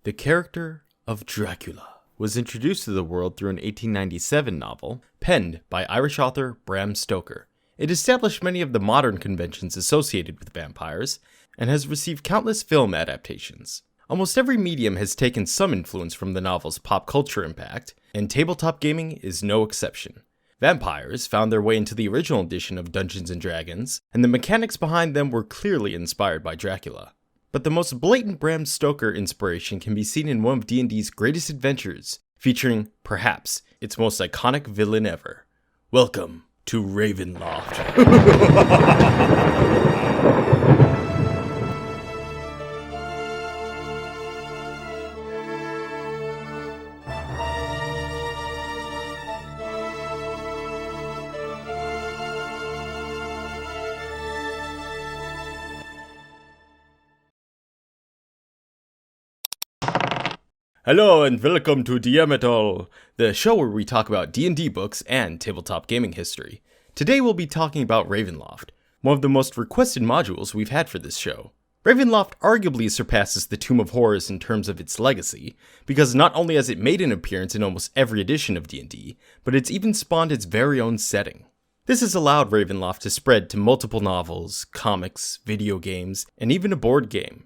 The character of Dracula was introduced to the world through an 1897 novel penned by Irish author Bram Stoker. It established many of the modern conventions associated with vampires and has received countless film adaptations. Almost every medium has taken some influence from the novel's pop culture impact, and tabletop gaming is no exception. Vampires found their way into the original edition of Dungeons & Dragons, and the mechanics behind them were clearly inspired by Dracula. But the most blatant Bram Stoker inspiration can be seen in one of D&D's greatest adventures, featuring, perhaps, its most iconic villain ever. Welcome to Ravenloft. Hello and welcome to DM It All, the show where we talk about D&D books and tabletop gaming history. Today we'll be talking about Ravenloft, one of the most requested modules we've had for this show. Ravenloft arguably surpasses the Tomb of Horrors in terms of its legacy, because not only has it made an appearance in almost every edition of D&D, but it's even spawned its very own setting. This has allowed Ravenloft to spread to multiple novels, comics, video games, and even a board game.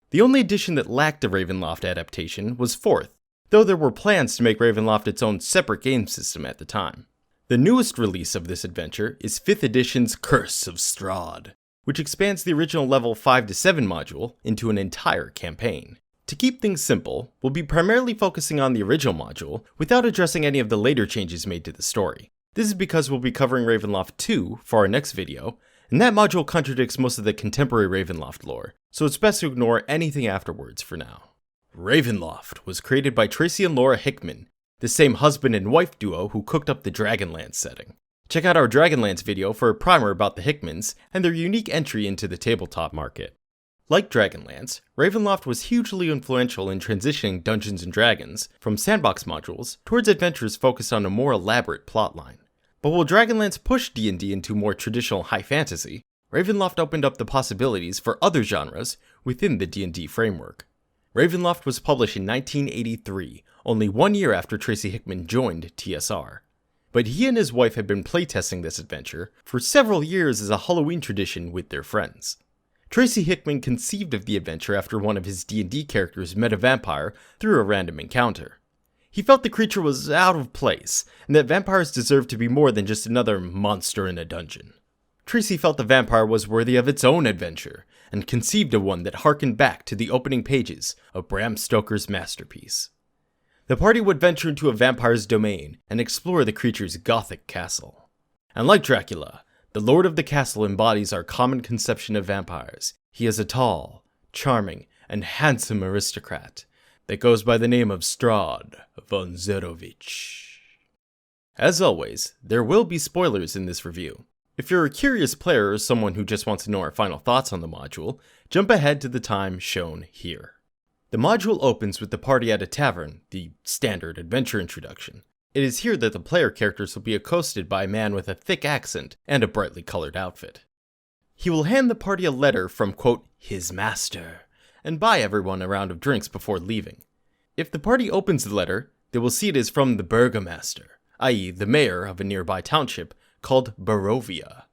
The only edition that lacked a Ravenloft adaptation was 4th, though there were plans to make Ravenloft its own separate game system at the time. The newest release of this adventure is 5th edition's Curse of Strahd, which expands the original level 5 to 7 module into an entire campaign. To keep things simple, we'll be primarily focusing on the original module without addressing any of the later changes made to the story. This is because we'll be covering Ravenloft II for our next video, and that module contradicts most of the contemporary Ravenloft lore, so it's best to ignore anything afterwards for now. Ravenloft was created by Tracy and Laura Hickman, the same husband and wife duo who cooked up the Dragonlance setting. Check out our Dragonlance video for a primer about the Hickmans and their unique entry into the tabletop market. Like Dragonlance, Ravenloft was hugely influential in transitioning Dungeons & Dragons from sandbox modules towards adventures focused on a more elaborate plotline. But while Dragonlance pushed D&D into more traditional high fantasy, Ravenloft opened up the possibilities for other genres within the D&D framework. Ravenloft was published in 1983, only 1 year after Tracy Hickman joined TSR. But he and his wife had been playtesting this adventure for several years as a Halloween tradition with their friends. Tracy Hickman conceived of the adventure after one of his D&D characters met a vampire through a random encounter. He felt the creature was out of place, and that vampires deserved to be more than just another monster in a dungeon. Tracy felt the vampire was worthy of its own adventure, and conceived of one that harkened back to the opening pages of Bram Stoker's masterpiece. The party would venture into a vampire's domain and explore the creature's gothic castle. And like Dracula, the lord of the castle embodies our common conception of vampires. He is a tall, charming, and handsome aristocrat that goes by the name of Strahd von Zerovich. As always, there will be spoilers in this review. If you're a curious player or someone who just wants to know our final thoughts on the module, jump ahead to the time shown here. The module opens with the party at a tavern, the standard adventure introduction. It is here that the player characters will be accosted by a man with a thick accent and a brightly colored outfit. He will hand the party a letter from, quote, his master, and buy everyone a round of drinks before leaving. If the party opens the letter, they will see it is from the burgomaster, i.e. the mayor of a nearby township called Barovia.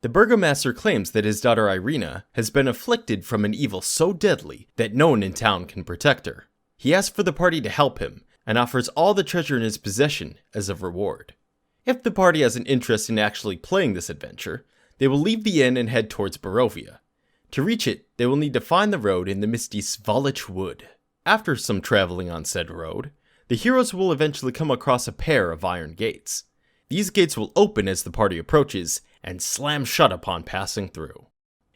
The burgomaster claims that his daughter Irina has been afflicted from an evil so deadly that no one in town can protect her. He asks for the party to help him, and offers all the treasure in his possession as a reward. If the party has an interest in actually playing this adventure, they will leave the inn and head towards Barovia. To reach it, they will need to find the road in the misty Svalich Wood. After some traveling on said road, the heroes will eventually come across a pair of iron gates. These gates will open as the party approaches, and slam shut upon passing through.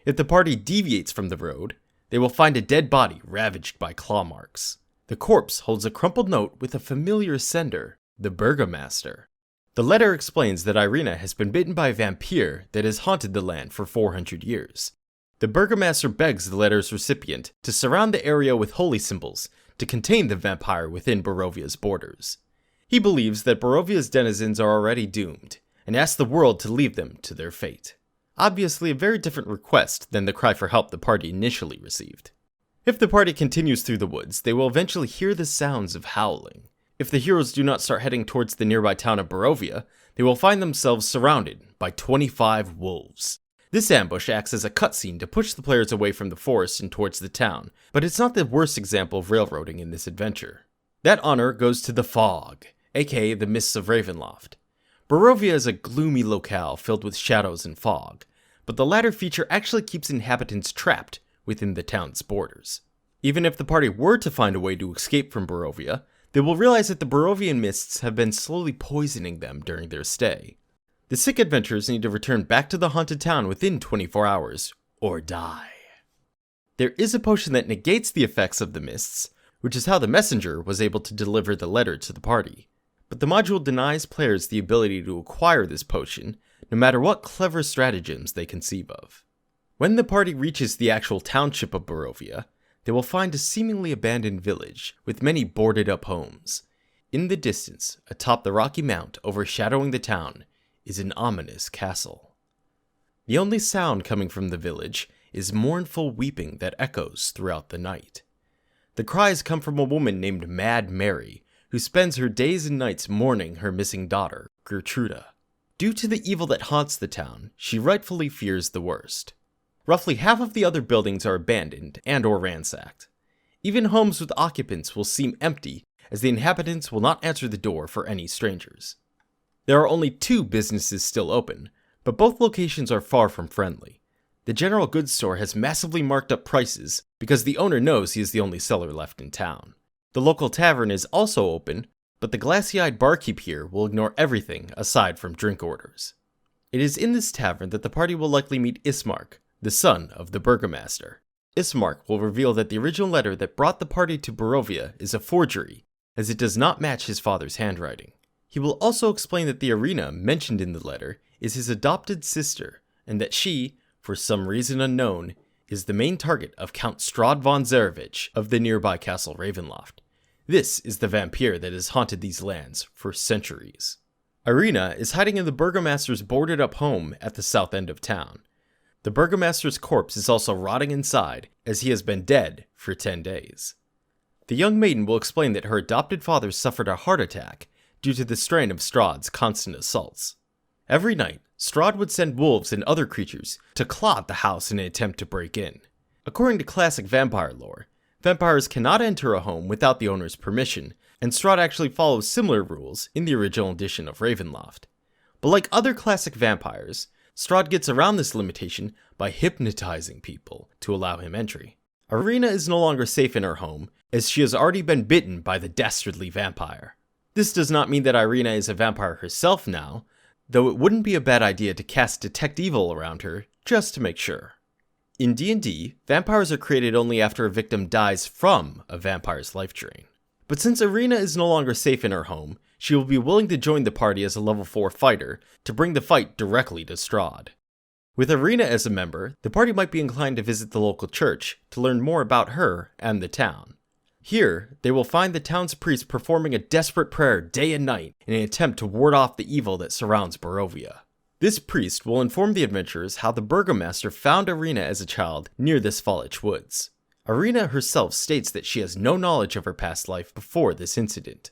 If the party deviates from the road, they will find a dead body ravaged by claw marks. The corpse holds a crumpled note with a familiar sender, the burgomaster. The letter explains that Irina has been bitten by a vampire that has haunted the land for 400 years. The burgomaster begs the letter's recipient to surround the area with holy symbols to contain the vampire within Barovia's borders. He believes that Barovia's denizens are already doomed, and asks the world to leave them to their fate. Obviously a very different request than the cry for help the party initially received. If the party continues through the woods, they will eventually hear the sounds of howling. If the heroes do not start heading towards the nearby town of Barovia, they will find themselves surrounded by 25 wolves. This ambush acts as a cutscene to push the players away from the forest and towards the town, but it's not the worst example of railroading in this adventure. That honor goes to the Fog, aka the Mists of Ravenloft. Barovia is a gloomy locale filled with shadows and fog, but the latter feature actually keeps inhabitants trapped within the town's borders. Even if the party were to find a way to escape from Barovia, they will realize that the Barovian mists have been slowly poisoning them during their stay. The sick adventurers need to return back to the haunted town within 24 hours, or die. There is a potion that negates the effects of the mists, which is how the messenger was able to deliver the letter to the party. But the module denies players the ability to acquire this potion, no matter what clever stratagems they conceive of. When the party reaches the actual township of Barovia, they will find a seemingly abandoned village with many boarded up homes. In the distance, atop the rocky mount overshadowing the town, is an ominous castle. The only sound coming from the village is mournful weeping that echoes throughout the night. The cries come from a woman named Mad Mary, who spends her days and nights mourning her missing daughter, Gertruda. Due to the evil that haunts the town, she rightfully fears the worst. Roughly half of the other buildings are abandoned and or ransacked. Even homes with occupants will seem empty, as the inhabitants will not answer the door for any strangers. There are only 2 businesses still open, but both locations are far from friendly. The general goods store has massively marked up prices because the owner knows he is the only seller left in town. The local tavern is also open, but the glassy-eyed barkeep here will ignore everything aside from drink orders. It is in this tavern that the party will likely meet Ismark, the son of the burgomaster. Ismark will reveal that the original letter that brought the party to Barovia is a forgery, as it does not match his father's handwriting. He will also explain that the arena mentioned in the letter is his adopted sister, and that she, for some reason unknown, is the main target of Count Strahd von Zarevich of the nearby castle Ravenloft. This is the vampire that has haunted these lands for centuries. Irina is hiding in the burgomaster's boarded up home at the south end of town. The burgomaster's corpse is also rotting inside, as he has been dead for 10 days. The young maiden will explain that her adopted father suffered a heart attack due to the strain of Strahd's constant assaults. Every night, Strahd would send wolves and other creatures to claw at the house in an attempt to break in. According to classic vampire lore, vampires cannot enter a home without the owner's permission, and Strahd actually follows similar rules in the original edition of Ravenloft. But like other classic vampires, Strahd gets around this limitation by hypnotizing people to allow him entry. Irina is no longer safe in her home, as she has already been bitten by the dastardly vampire. This does not mean that Irina is a vampire herself now, though it wouldn't be a bad idea to cast Detect Evil around her, just to make sure. In D&D, vampires are created only after a victim dies from a vampire's life drain. But since Irina is no longer safe in her home, she will be willing to join the party as a level 4 fighter to bring the fight directly to Strahd. With Irina as a member, the party might be inclined to visit the local church to learn more about her and the town. Here, they will find the town's priest performing a desperate prayer day and night in an attempt to ward off the evil that surrounds Barovia. This priest will inform the adventurers how the burgomaster found Irina as a child near the Svalich woods. Irina herself states that she has no knowledge of her past life before this incident.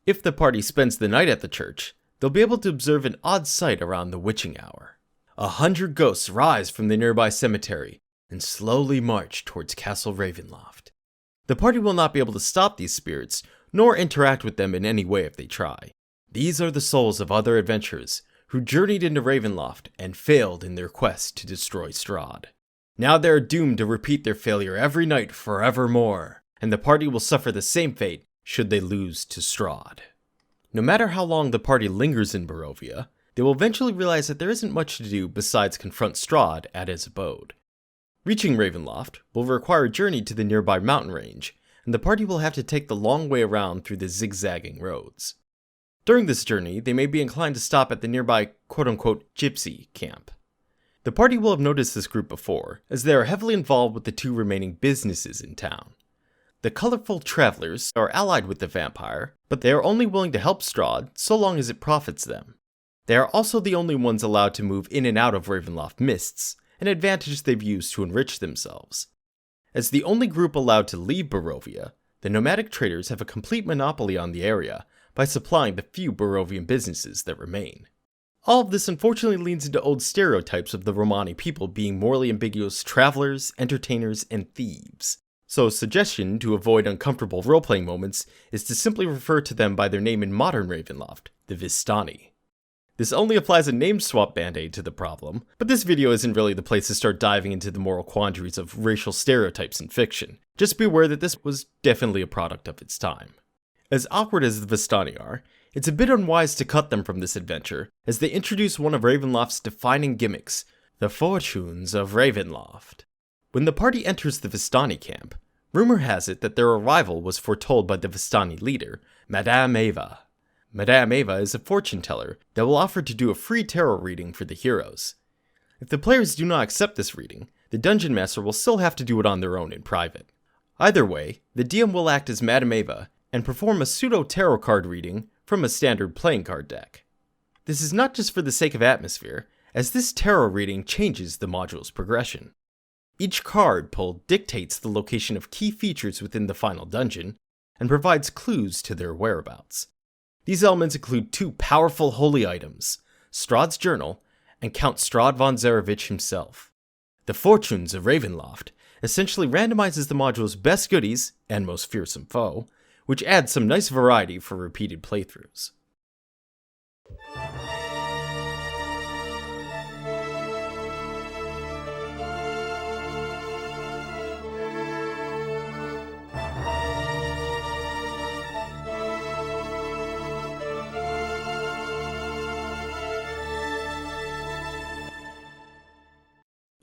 If the party spends the night at the church, they'll be able to observe an odd sight around the witching hour. 100 ghosts rise from the nearby cemetery and slowly march towards Castle Ravenloft. The party will not be able to stop these spirits, nor interact with them in any way if they try. These are the souls of other adventurers who journeyed into Ravenloft and failed in their quest to destroy Strahd. Now they are doomed to repeat their failure every night forevermore, and the party will suffer the same fate should they lose to Strahd. No matter how long the party lingers in Barovia, they will eventually realize that there isn't much to do besides confront Strahd at his abode. Reaching Ravenloft will require a journey to the nearby mountain range, and the party will have to take the long way around through the zigzagging roads. During this journey, they may be inclined to stop at the nearby quote-unquote gypsy camp. The party will have noticed this group before, as they are heavily involved with the 2 remaining businesses in town. The colorful travelers are allied with the vampire, but they are only willing to help Strahd so long as it profits them. They are also the only ones allowed to move in and out of Ravenloft mists, an advantage they've used to enrich themselves. As the only group allowed to leave Barovia, the nomadic traders have a complete monopoly on the area by supplying the few Barovian businesses that remain. All of this unfortunately leads into old stereotypes of the Romani people being morally ambiguous travelers, entertainers, and thieves. So a suggestion to avoid uncomfortable role-playing moments is to simply refer to them by their name in modern Ravenloft, the Vistani. This only applies a name swap band-aid to the problem, but this video isn't really the place to start diving into the moral quandaries of racial stereotypes in fiction. Just be aware that this was definitely a product of its time. As awkward as the Vistani are, it's a bit unwise to cut them from this adventure, as they introduce one of Ravenloft's defining gimmicks, the fortunes of Ravenloft. When the party enters the Vistani camp, rumor has it that their arrival was foretold by the Vistani leader, Madame Eva. Madame Eva is a fortune teller that will offer to do a free tarot reading for the heroes. If the players do not accept this reading, the dungeon master will still have to do it on their own in private. Either way, the DM will act as Madame Eva and perform a pseudo-tarot card reading from a standard playing card deck. This is not just for the sake of atmosphere, as this tarot reading changes the module's progression. Each card pulled dictates the location of key features within the final dungeon, and provides clues to their whereabouts. These elements include two powerful holy items, Strahd's journal and Count Strahd von Zarevich himself. The Fortunes of Ravenloft essentially randomizes the module's best goodies and most fearsome foe, which adds some nice variety for repeated playthroughs.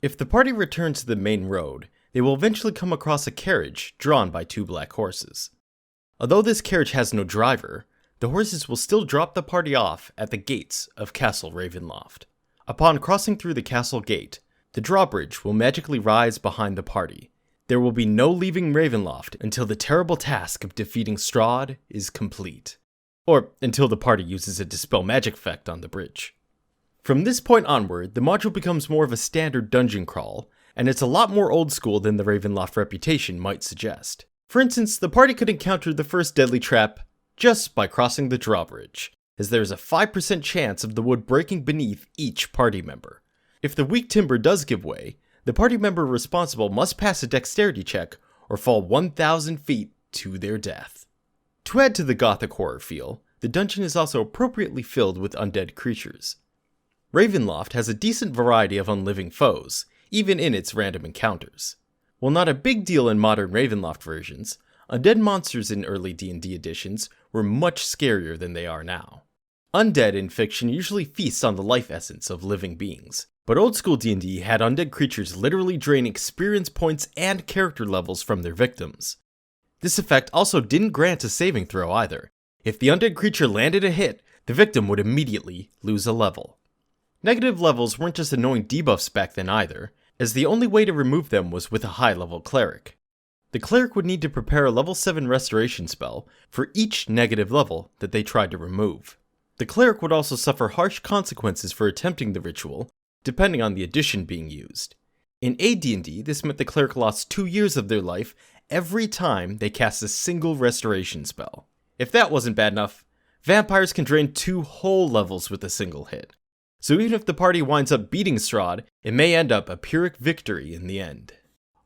If the party returns to the main road, they will eventually come across a carriage drawn by two black horses. Although this carriage has no driver, the horses will still drop the party off at the gates of Castle Ravenloft. Upon crossing through the castle gate, the drawbridge will magically rise behind the party. There will be no leaving Ravenloft until the terrible task of defeating Strahd is complete. Or until the party uses a Dispel Magic effect on the bridge. From this point onward, the module becomes more of a standard dungeon crawl, and it's a lot more old school than the Ravenloft reputation might suggest. For instance, the party could encounter the first deadly trap just by crossing the drawbridge, as there is a 5% chance of the wood breaking beneath each party member. If the weak timber does give way, the party member responsible must pass a dexterity check or fall 1,000 feet to their death. To add to the gothic horror feel, the dungeon is also appropriately filled with undead creatures. Ravenloft has a decent variety of unliving foes, even in its random encounters. While not a big deal in modern Ravenloft versions, undead monsters in early D&D editions were much scarier than they are now. Undead in fiction usually feast on the life essence of living beings, but old school D&D had undead creatures literally drain experience points and character levels from their victims. This effect also didn't grant a saving throw either. If the undead creature landed a hit, the victim would immediately lose a level. Negative levels weren't just annoying debuffs back then either, as the only way to remove them was with a high-level cleric. The cleric would need to prepare a level 7 restoration spell for each negative level that they tried to remove. The cleric would also suffer harsh consequences for attempting the ritual, depending on the edition being used. In AD&D, this meant the cleric lost 2 years of their life every time they cast a single restoration spell. If that wasn't bad enough, vampires can drain 2 whole levels with a single hit. So even if the party winds up beating Strahd, it may end up a Pyrrhic victory in the end.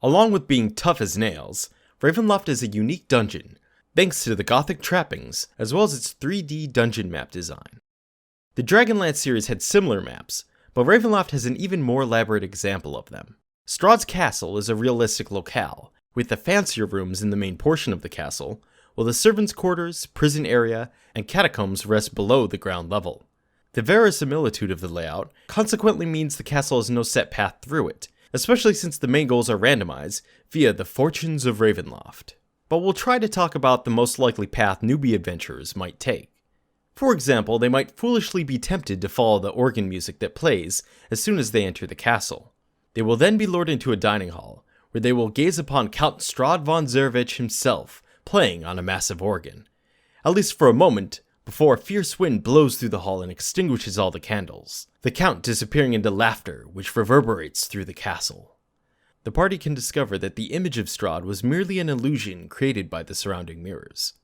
Along with being tough as nails, Ravenloft is a unique dungeon, thanks to the gothic trappings, as well as its 3D dungeon map design. The Dragonlance series had similar maps, but Ravenloft has an even more elaborate example of them. Strahd's castle is a realistic locale, with the fancier rooms in the main portion of the castle, while the servants' quarters, prison area, and catacombs rest below the ground level. The verisimilitude of the layout consequently means the castle has no set path through it, especially since the main goals are randomized via the Fortunes of Ravenloft. But we'll try to talk about the most likely path newbie adventurers might take. For example, they might foolishly be tempted to follow the organ music that plays as soon as they enter the castle. They will then be lured into a dining hall, where they will gaze upon Count Strahd von Zarevich himself playing on a massive organ. At least for a moment, before a fierce wind blows through the hall and extinguishes all the candles, the Count disappearing into laughter which reverberates through the castle. the party can discover that the image of Strahd was merely an illusion created by the surrounding mirrors.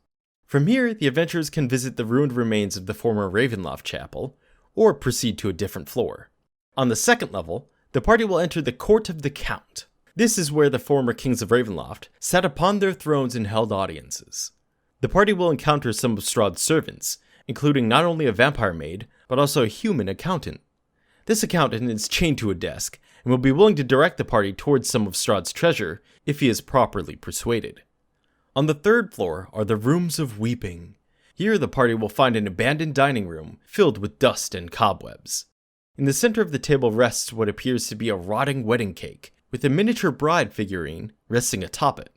From here, the adventurers can visit the ruined remains of the former Ravenloft chapel, or proceed to a different floor. On the second level, the party will enter the Court of the Count. This is where the former kings of Ravenloft sat upon their thrones and held audiences. The party will encounter some of Strahd's servants, including not only a vampire maid, but also a human accountant. This accountant is chained to a desk, and will be willing to direct the party towards some of Strahd's treasure if he is properly persuaded. On the third floor are the Rooms of Weeping. Here the party will find an abandoned dining room filled with dust and cobwebs. In the center of the table rests what appears to be a rotting wedding cake, with a miniature bride figurine resting atop it.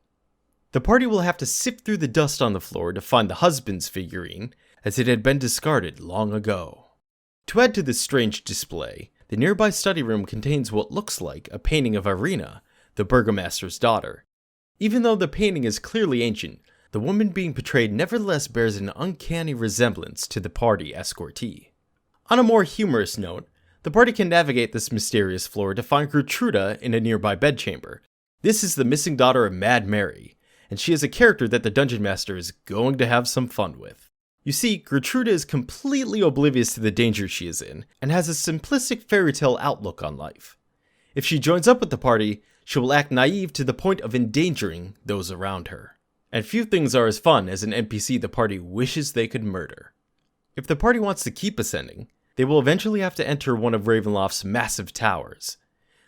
The party will have to sift through the dust on the floor to find the husband's figurine, as it had been discarded long ago. To add to this strange display, the nearby study room contains what looks like a painting of Irina, the burgomaster's daughter. Even though the painting is clearly ancient, the woman being portrayed nevertheless bears an uncanny resemblance to the party escortee. On a more humorous note, the party can navigate this mysterious floor to find Gertruda in a nearby bedchamber. This is the missing daughter of Mad Mary, and she is a character that the Dungeon Master is going to have some fun with. You see, Gertruda is completely oblivious to the danger she is in, and has a simplistic fairy tale outlook on life. If she joins up with the party, she will act naive to the point of endangering those around her. And few things are as fun as an NPC the party wishes they could murder. If the party wants to keep ascending, they will eventually have to enter one of Ravenloft's massive towers.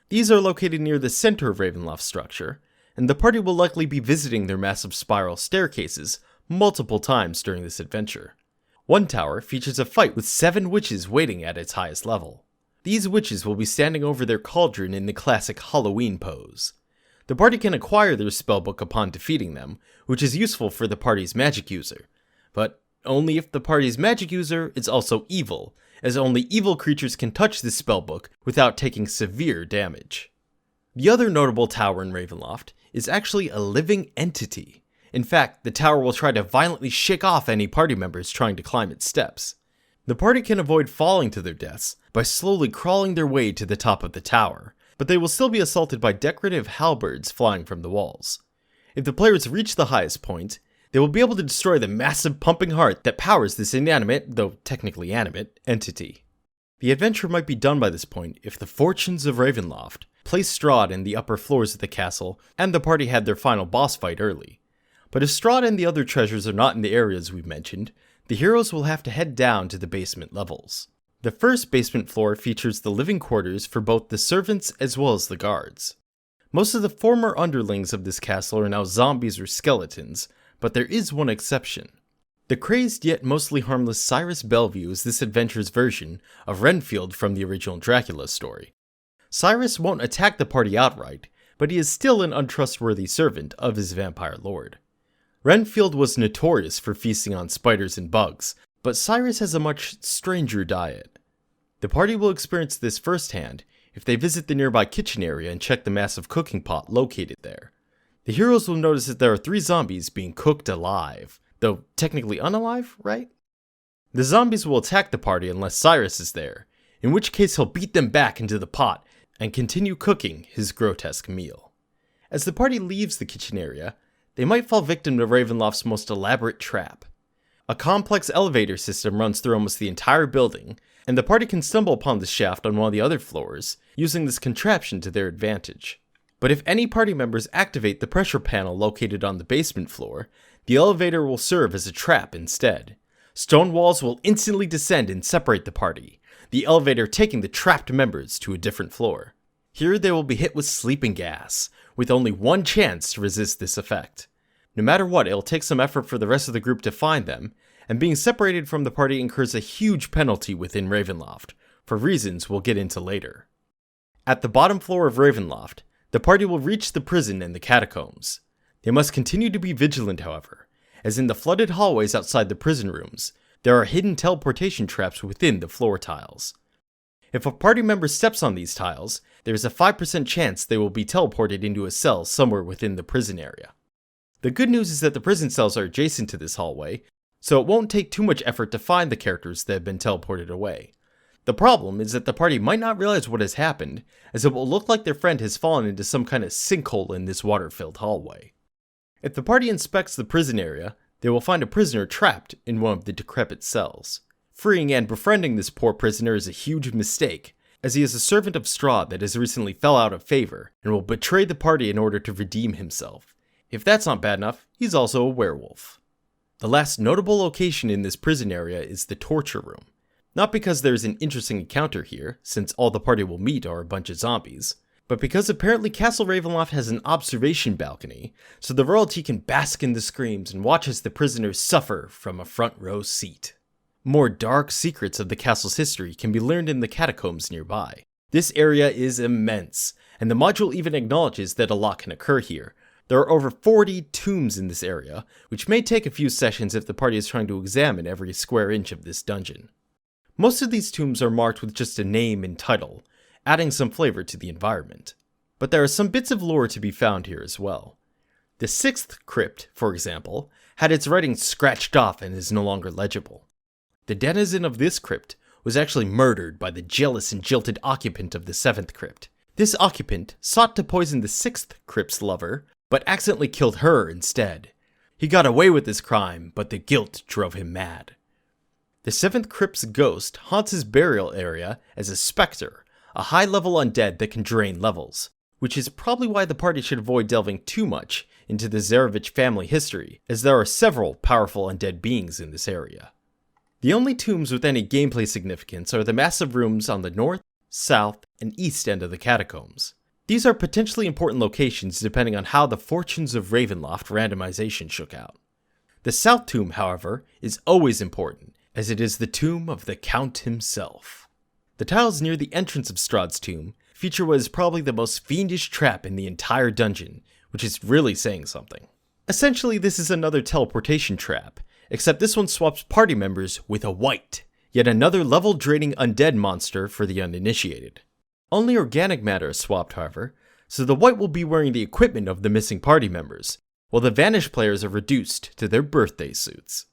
These are located near the center of Ravenloft's structure, and the party will likely be visiting their massive spiral staircases multiple times during this adventure. One tower features a fight with 7 witches waiting at its highest level. These witches will be standing over their cauldron in the classic Halloween pose. The party can acquire their spellbook upon defeating them, which is useful for the party's magic user, but only if the party's magic user is also evil, as only evil creatures can touch this spellbook without taking severe damage. The other notable tower in Ravenloft is actually a living entity. In fact, the tower will try to violently shake off any party members trying to climb its steps. The party can avoid falling to their deaths by slowly crawling their way to the top of the tower, but they will still be assaulted by decorative halberds flying from the walls. If the players reach the highest point, they will be able to destroy the massive pumping heart that powers this inanimate, though technically animate, entity. The adventure might be done by this point if the fortunes of Ravenloft placed Strahd in the upper floors of the castle and the party had their final boss fight early. But if Strahd and the other treasures are not in the areas we've mentioned, the heroes will have to head down to the basement levels. The first basement floor features the living quarters for both the servants as well as the guards. Most of the former underlings of this castle are now zombies or skeletons, but there is one exception. The crazed yet mostly harmless Cyrus Bellevue is this adventure's version of Renfield from the original Dracula story. Cyrus won't attack the party outright, but he is still an untrustworthy servant of his vampire lord. Renfield was notorious for feasting on spiders and bugs, but Cyrus has a much stranger diet. The party will experience this firsthand if they visit the nearby kitchen area and check the massive cooking pot located there. The heroes will notice that there are 3 zombies being cooked alive, though technically unalive, right? The zombies will attack the party unless Cyrus is there, in which case he'll beat them back into the pot and continue cooking his grotesque meal. As the party leaves the kitchen area, they might fall victim to Ravenloft's most elaborate trap. A complex elevator system runs through almost the entire building, and the party can stumble upon the shaft on one of the other floors, using this contraption to their advantage. But if any party members activate the pressure panel located on the basement floor, the elevator will serve as a trap instead. Stone walls will instantly descend and separate the party, the elevator taking the trapped members to a different floor. Here they will be hit with sleeping gas, with only one chance to resist this effect. No matter what, it'll take some effort for the rest of the group to find them, and being separated from the party incurs a huge penalty within Ravenloft, for reasons we'll get into later. At the bottom floor of Ravenloft, the party will reach the prison and the catacombs. They must continue to be vigilant, however, as in the flooded hallways outside the prison rooms, there are hidden teleportation traps within the floor tiles. If a party member steps on these tiles, there is a 5% chance they will be teleported into a cell somewhere within the prison area. The good news is that the prison cells are adjacent to this hallway, so it won't take too much effort to find the characters that have been teleported away. The problem is that the party might not realize what has happened, as it will look like their friend has fallen into some kind of sinkhole in this water-filled hallway. If the party inspects the prison area, they will find a prisoner trapped in one of the decrepit cells. Freeing and befriending this poor prisoner is a huge mistake, as he is a servant of Strahd that has recently fell out of favor, and will betray the party in order to redeem himself. If that's not bad enough, he's also a werewolf. The last notable location in this prison area is the torture room. Not because there's an interesting encounter here, since all the party will meet are a bunch of zombies, but because apparently Castle Ravenloft has an observation balcony, so the royalty can bask in the screams and watch as the prisoners suffer from a front row seat. More dark secrets of the castle's history can be learned in the catacombs nearby. This area is immense, and the module even acknowledges that a lot can occur here. There are over 40 tombs in this area, which may take a few sessions if the party is trying to examine every square inch of this dungeon. Most of these tombs are marked with just a name and title, adding some flavor to the environment. But there are some bits of lore to be found here as well. The 6th crypt, for example, had its writing scratched off and is no longer legible. The denizen of this crypt was actually murdered by the jealous and jilted occupant of the 7th crypt. This occupant sought to poison the 6th crypt's lover, but accidentally killed her instead. He got away with this crime, but the guilt drove him mad. The 7th crypt's ghost haunts his burial area as a specter, a high-level undead that can drain levels, which is probably why the party should avoid delving too much into the Zarevich family history, as there are several powerful undead beings in this area. The only tombs with any gameplay significance are the massive rooms on the north, south, and east end of the catacombs. These are potentially important locations depending on how the fortunes of Ravenloft randomization shook out. The south tomb, however, is always important, as it is the tomb of the Count himself. The tiles near the entrance of Strahd's tomb feature what is probably the most fiendish trap in the entire dungeon, which is really saying something. Essentially, this is another teleportation trap, except this one swaps party members with a wight, yet another level-draining undead monster for the uninitiated. Only organic matter is swapped, however, so the wight will be wearing the equipment of the missing party members, while the vanished players are reduced to their birthday suits.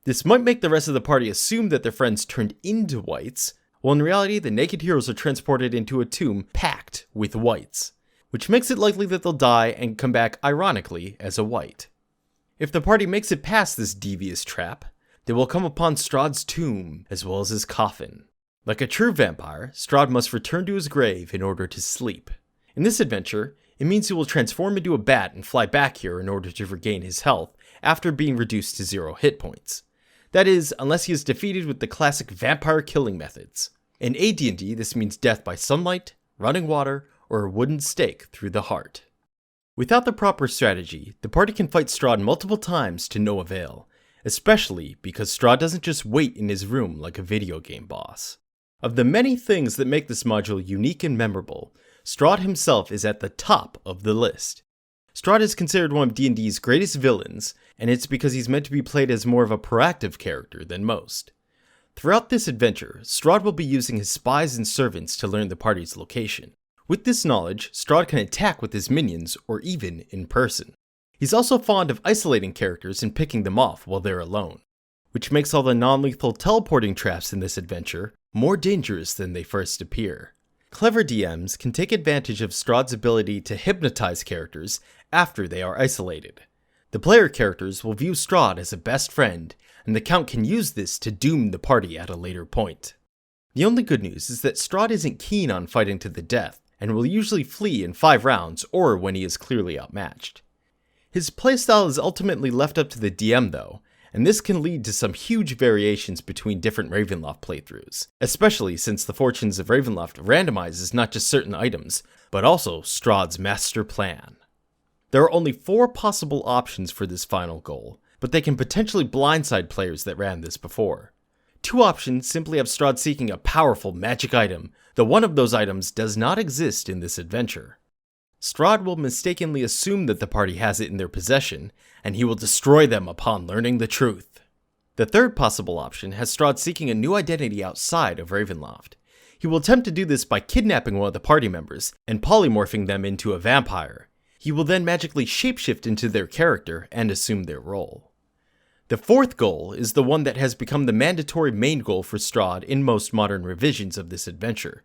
This might make the rest of the party assume that their friends turned into wights, while in reality the naked heroes are transported into a tomb packed with wights, which makes it likely that they'll die and come back ironically as a wight. If the party makes it past this devious trap, they will come upon Strahd's tomb as well as his coffin. Like a true vampire, Strahd must return to his grave in order to sleep. In this adventure, it means he will transform into a bat and fly back here in order to regain his health after being reduced to 0 hit points. That is, unless he is defeated with the classic vampire killing methods. In AD&D, this means death by sunlight, running water, or a wooden stake through the heart. Without the proper strategy, the party can fight Strahd multiple times to no avail, especially because Strahd doesn't just wait in his room like a video game boss. Of the many things that make this module unique and memorable, Strahd himself is at the top of the list. Strahd is considered one of D&D's greatest villains, and it's because he's meant to be played as more of a proactive character than most. Throughout this adventure, Strahd will be using his spies and servants to learn the party's location. With this knowledge, Strahd can attack with his minions or even in person. He's also fond of isolating characters and picking them off while they're alone, which makes all the non-lethal teleporting traps in this adventure more dangerous than they first appear. Clever DMs can take advantage of Strahd's ability to hypnotize characters after they are isolated. The player characters will view Strahd as a best friend, and the Count can use this to doom the party at a later point. The only good news is that Strahd isn't keen on fighting to the death, and will usually flee in 5 rounds or when he is clearly outmatched. His playstyle is ultimately left up to the DM though, and this can lead to some huge variations between different Ravenloft playthroughs, especially since the fortunes of Ravenloft randomizes not just certain items, but also Strahd's master plan. There are only 4 possible options for this final goal, but they can potentially blindside players that ran this before. 2 options simply have Strahd seeking a powerful magic item, though one of those items does not exist in this adventure. Strahd will mistakenly assume that the party has it in their possession, and he will destroy them upon learning the truth. The 3rd possible option has Strahd seeking a new identity outside of Ravenloft. He will attempt to do this by kidnapping one of the party members and polymorphing them into a vampire. He will then magically shapeshift into their character and assume their role. The fourth goal is the one that has become the mandatory main goal for Strahd in most modern revisions of this adventure.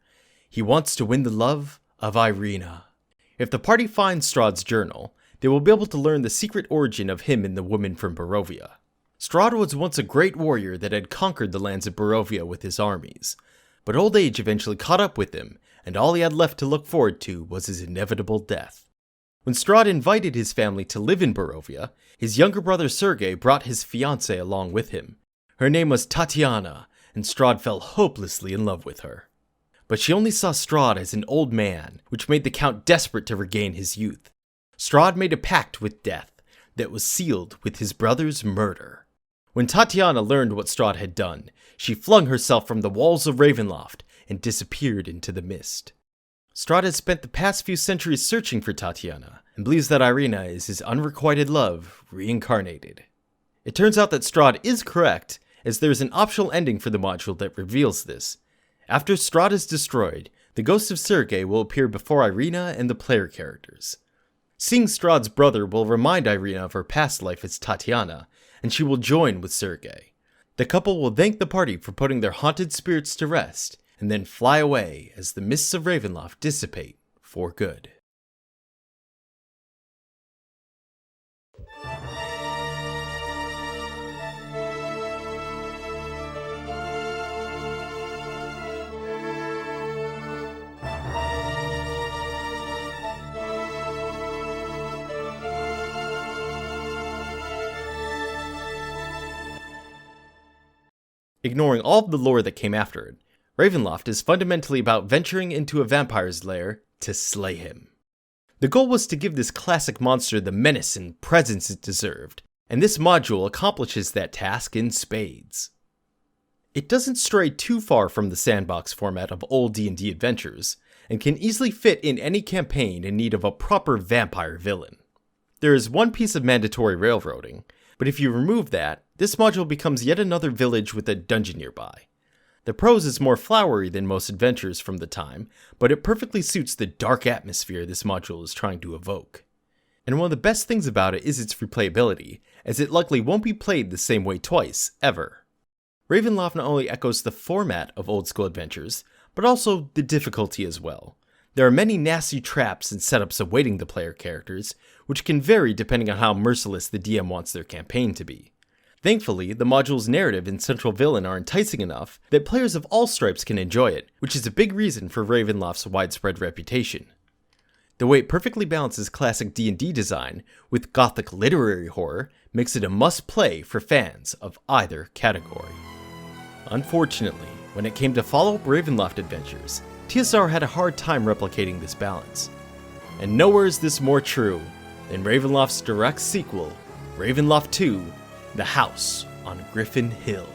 He wants to win the love of Irina. If the party finds Strahd's journal, they will be able to learn the secret origin of him and the woman from Barovia. Strahd was once a great warrior that had conquered the lands of Barovia with his armies, but old age eventually caught up with him, and all he had left to look forward to was his inevitable death. When Strahd invited his family to live in Barovia, his younger brother Sergei brought his fiancée along with him. Her name was Tatiana, and Strahd fell hopelessly in love with her. But she only saw Strahd as an old man, which made the Count desperate to regain his youth. Strahd made a pact with death that was sealed with his brother's murder. When Tatiana learned what Strahd had done, she flung herself from the walls of Ravenloft and disappeared into the mist. Strahd has spent the past few centuries searching for Tatiana, and believes that Irina is his unrequited love reincarnated. It turns out that Strahd is correct, as there is an optional ending for the module that reveals this. After Strahd is destroyed, the ghost of Sergei will appear before Irina and the player characters. Seeing Strahd's brother will remind Irina of her past life as Tatiana, and she will join with Sergei. The couple will thank the party for putting their haunted spirits to rest, and then fly away as the mists of Ravenloft dissipate for good. Ignoring all of the lore that came after it, Ravenloft is fundamentally about venturing into a vampire's lair to slay him. The goal was to give this classic monster the menace and presence it deserved, and this module accomplishes that task in spades. It doesn't stray too far from the sandbox format of old D&D adventures, and can easily fit in any campaign in need of a proper vampire villain. There is one piece of mandatory railroading, but if you remove that, this module becomes yet another village with a dungeon nearby. The prose is more flowery than most adventures from the time, but it perfectly suits the dark atmosphere this module is trying to evoke. And one of the best things about it is its replayability, as it likely won't be played the same way twice, ever. Ravenloft not only echoes the format of old school adventures, but also the difficulty as well. There are many nasty traps and setups awaiting the player characters, which can vary depending on how merciless the DM wants their campaign to be. Thankfully, the module's narrative and central villain are enticing enough that players of all stripes can enjoy it, which is a big reason for Ravenloft's widespread reputation. The way it perfectly balances classic D&D design with gothic literary horror makes it a must-play for fans of either category. Unfortunately, when it came to follow-up Ravenloft adventures, TSR had a hard time replicating this balance. And nowhere is this more true than Ravenloft's direct sequel, Ravenloft II: The House on Griffin Hill.